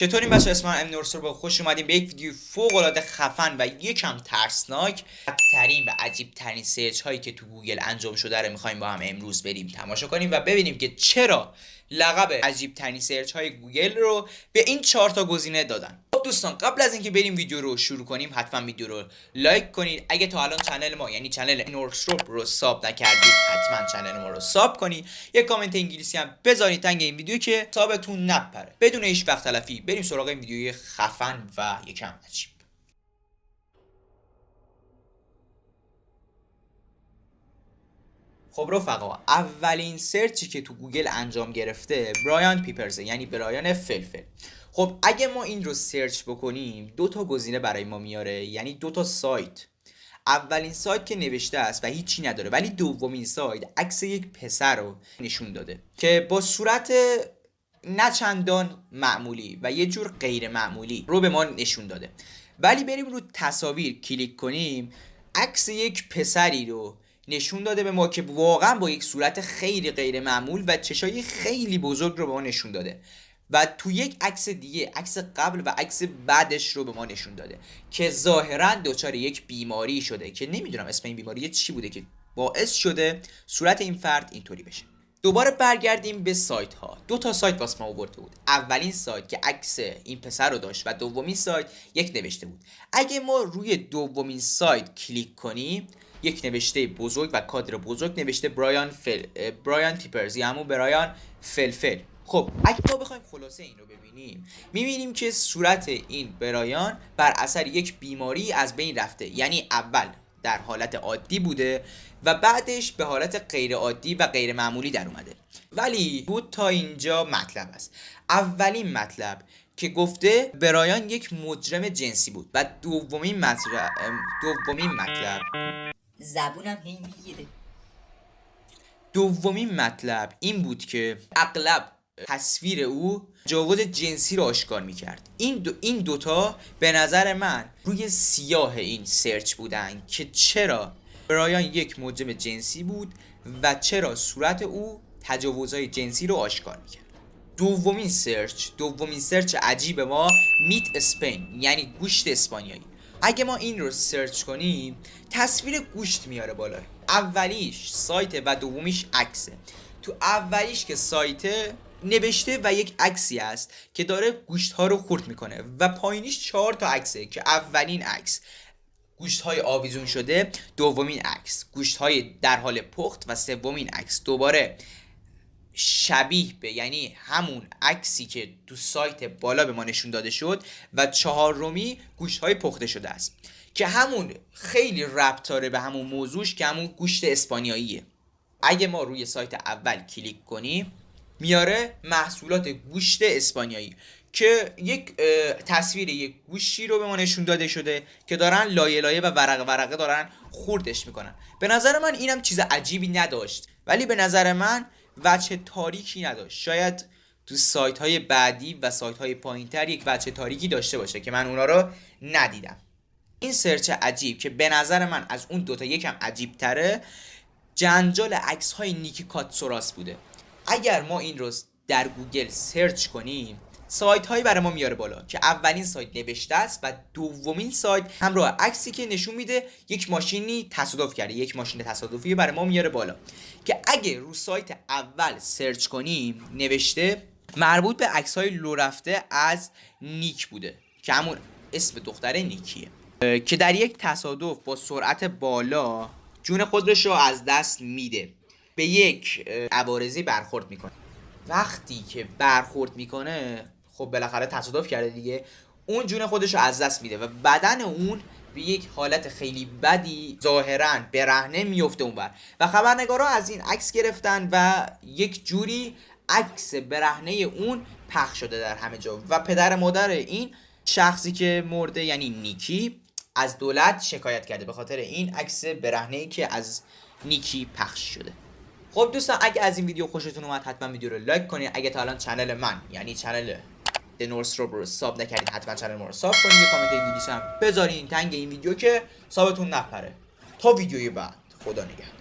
چطوری بچه‌ها؟ اسمم ام نورسور با خوش اومدیم به یک ویدیو فوق العاده خفن و یکم ترسناک. بدترین و عجیب ترین سرچ هایی که تو گوگل انجام شده رو میخوایم با هم امروز بریم تماشا کنیم و ببینیم که چرا لقب عجیب ترین سرچ های گوگل رو به این 4 تا گزینه دادن. خب دوستان، قبل از اینکه بریم ویدیو رو شروع کنیم حتما ویدیو رو لایک کنید. اگه تا الان چنل ما یعنی چنل نورسور رو ساب نکردید حتما چنل ما رو ساب کنید. یه کامنت انگلیسی هم بذارید تنگ این ویدیو که سابتون نپره. بدون هیچ وقت تلفی بریم سراغ این ویدیوی خفن و یکم عجیب. خب رفقا، اولین سرچی که تو گوگل انجام گرفته برایان پیپرز یعنی برایان فلفل. خب اگه ما این رو سرچ بکنیم 2 تا گزینه برای ما میاره، یعنی 2 تا سایت. اولین سایت که نوشته است و هیچی نداره، ولی دومین سایت عکس یک پسر رو نشون داده که با صورت نه چندان معمولی و یه جور غیر معمولی رو به ما نشون داده. ولی بریم رو تصاویر کلیک کنیم، عکس یک پسری رو نشون داده به ما که واقعا با یک صورت خیلی غیر معمول و چشای خیلی بزرگ رو به ما نشون داده. و تو یک عکس دیگه عکس قبل و عکس بعدش رو به ما نشون داده که ظاهرا دچار یک بیماری شده که نمیدونم اسم این بیماری چی بوده که باعث شده صورت این فرد اینطوری بشه. دوباره برگردیم به سایت ها. 2 تا سایت واسه ما آورده بود. اولین سایت که عکس این پسر رو داشت و دومین سایت یک نوشته بود. اگه ما روی دومین سایت کلیک کنیم، یک نوشته بزرگ و کادر بزرگ نوشته برایان تیپرز یا همون برایان فلفل. خب اگه ما بخوایم خلاصه این رو ببینیم، میبینیم که صورت این برایان بر اثر یک بیماری از بین رفته، یعنی اول در حالت عادی بوده و بعدش به حالت غیر عادی و غیر معمولی در اومده. ولی بود تا اینجا مطلب است. اولین مطلب که گفته برایان یک مجرم جنسی بود و دومین مطلب زبونم هی میگیره. دومین مطلب این بود که اغلب تصویر او تجاوز جنسی رو آشکار میکرد. این دوتا به نظر من روی سیاه این سرچ بودن که چرا برایان یک مجرم جنسی بود و چرا صورت او تجاوزهای جنسی رو آشکار میکرد. دومین سرچ عجیب ما میت اسپین یعنی گوشت اسپانیایی. اگه ما این رو سرچ کنیم تصویر گوشت میاره بالا. اولیش سایت و دومیش عکسه. تو اولیش که سایت نوشته و یک عکسی است که داره گوشت ها رو خورد میکنه و پایینیش 4 تا عکسه که اولین عکس گوشت های آویزون شده، دومین عکس گوشت های در حال پخت و سومین عکس دوباره شبیه به یعنی همون عکسی که تو سایت بالا به ما نشون داده شد و 4می گوشت های پخته شده است که همون خیلی ربط داره به همون موضوعش که همون گوشت اسپانیاییه. اگه ما روی سایت اول کلیک کنیم میاره محصولات گوشت اسپانیایی که یک تصویر یک گوشتی رو به ما نشون داده شده که دارن لایه لایه و ورقه دارن خوردش میکنن. به نظر من اینم چیز عجیبی نداشت، ولی به نظر من وجه تاریکی نداشت. شاید تو سایت های بعدی و سایت های پایینتر یک وجه تاریکی داشته باشه که من اونا رو ندیدم. این سرچ عجیب که به نظر من از اون دوتا یکم عجیب تره، جنجال عکس های نیکی کاتسوراس بوده. اگر ما این رو در گوگل سرچ کنیم سایت هایی برای ما میاره بالا که اولین سایت نوشته است و دومین سایت همراه عکسی که نشون میده یک ماشینی تصادف کرده، یک ماشین تصادفی برای ما میاره بالا که اگه رو سایت اول سرچ کنیم نوشته مربوط به عکس های لو رفته از نیک بوده که همون اسم دختر نیکیه که در یک تصادف با سرعت بالا جون خودش رو از دست میده، به یک عوارضی برخورد میکنه. وقتی که برخورد میکنه خب بالاخره تصادف کرده دیگه، اون جون خودش رو از دست میده و بدن اون به یک حالت خیلی بدی ظاهرا برهنه میفته اونور و خبرنگارا از این عکس گرفتن و یک جوری عکس برهنه اون پخش شده در همه جا و پدر مادر این شخصی که مرده یعنی نیکی از دولت شکایت کرده به خاطر این عکس برهنه‌ای که از نیکی پخش شده. خب دوستان، اگه از این ویدیو خوشتون اومد حتما ویدیو رو لایک کنید. اگه تا الان چنل من یعنی چنل نورسور رو ساب نکردید حتما چنل ما رو ساب کنید. یه کامنت انگلیسی هم بذارین تنگ این ویدیو که سابتون نپره. تا ویدیوی بعد، خدا نگهدار.